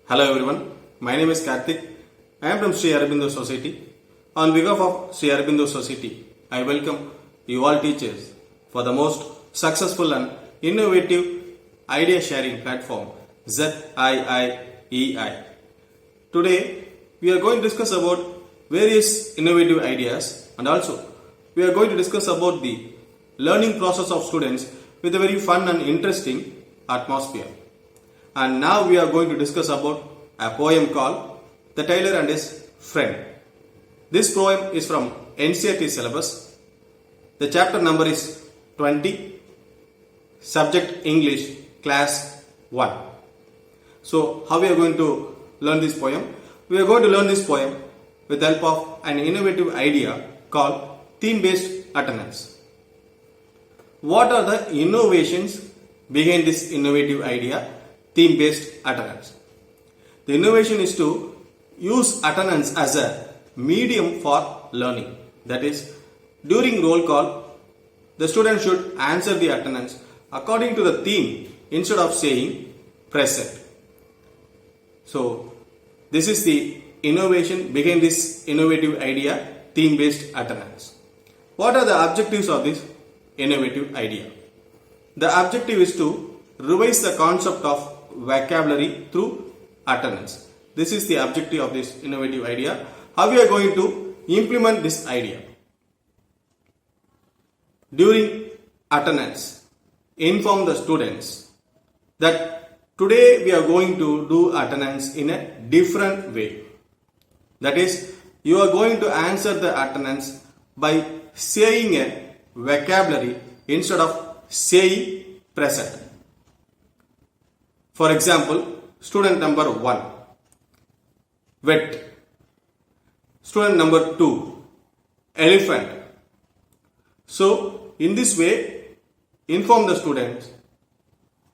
Hello everyone, my name is Karthik. I am from Sri Aurobindo Society. On behalf of Sri Aurobindo Society, I welcome you all teachers for the most successful and innovative idea sharing platform ZIIEI. Today, we are going to discuss about various innovative ideas and also we are going to discuss about the learning process of students with a very fun and interesting atmosphere. And now we are going to discuss about a poem called The Tailor and His Friend. This poem is from NCERT syllabus. The chapter number is 20, subject English, class 1. So how we are going to learn this poem? We are going to learn this poem with the help of an innovative idea called theme-based attendance. What are the innovations behind this innovative idea? Theme-based attendance. The innovation is to use attendance as a medium for learning. That is, during roll call, the student should answer the attendance according to the theme instead of saying present. So, this is the innovation behind this innovative idea, theme-based attendance. What are the objectives of this innovative idea? The objective is to revise the concept of vocabulary through attendance. This is the objective of this innovative idea. How we are going to implement this idea? During attendance, inform the students that today we are going to do attendance in a different way. That is, you are going to answer the attendance by saying a vocabulary instead of saying present. For example, student number 1, wet. Student number 2, elephant. So, in this way, inform the students,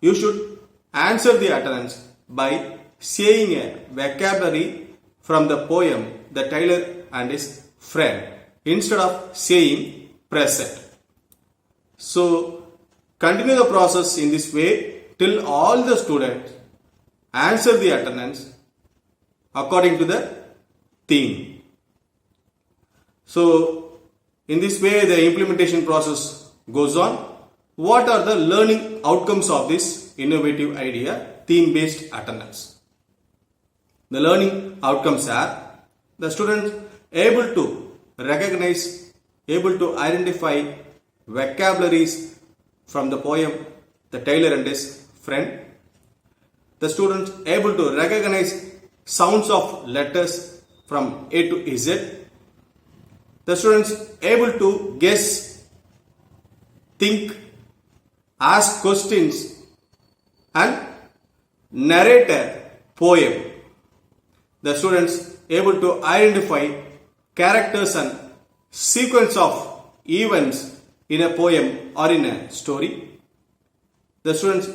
you should answer the attendance by saying a vocabulary from the poem The Tailor and His Friend instead of saying present. So, continue the process in this way till all the students answer the attendance according to the theme. So, in this way the implementation process goes on. What are the learning outcomes of this innovative idea, theme-based attendance? The learning outcomes are the students able to recognize, able to identify vocabularies from the poem The Tailor and His Friend. The students able to recognize sounds of letters from A to Z. The students able to guess, think, ask questions and narrate a poem. The students able to identify characters and sequence of events in a poem or in a story. The students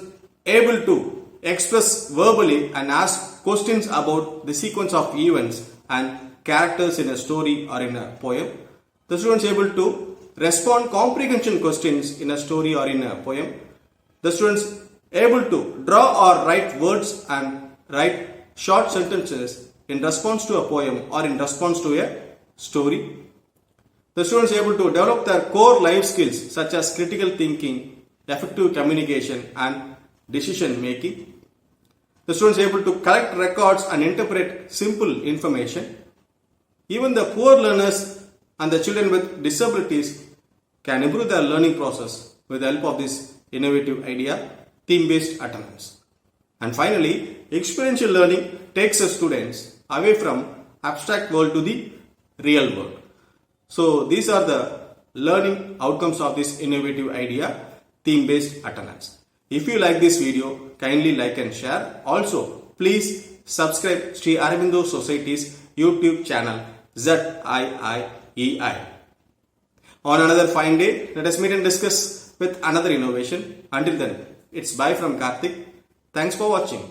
able to express verbally and ask questions about the sequence of events and characters in a story or in a poem. The students able to respond comprehension questions in a story or in a poem. The students able to draw or write words and write short sentences in response to a poem or in response to a story. The students able to develop their core life skills such as critical thinking, effective communication and decision making. The students able to collect records and interpret simple information. Even the poor learners and the children with disabilities can improve their learning process with the help of this innovative idea, theme-based attendance. And finally, experiential learning takes the students away from abstract world to the real world. So these are the learning outcomes of this innovative idea, theme-based attendance. If you like this video, kindly like and share. Also, please subscribe Sri Aurobindo Society's YouTube channel ZIIEI. On another fine day, let us meet and discuss with another innovation. Until then, it's bye from Karthik. Thanks for watching.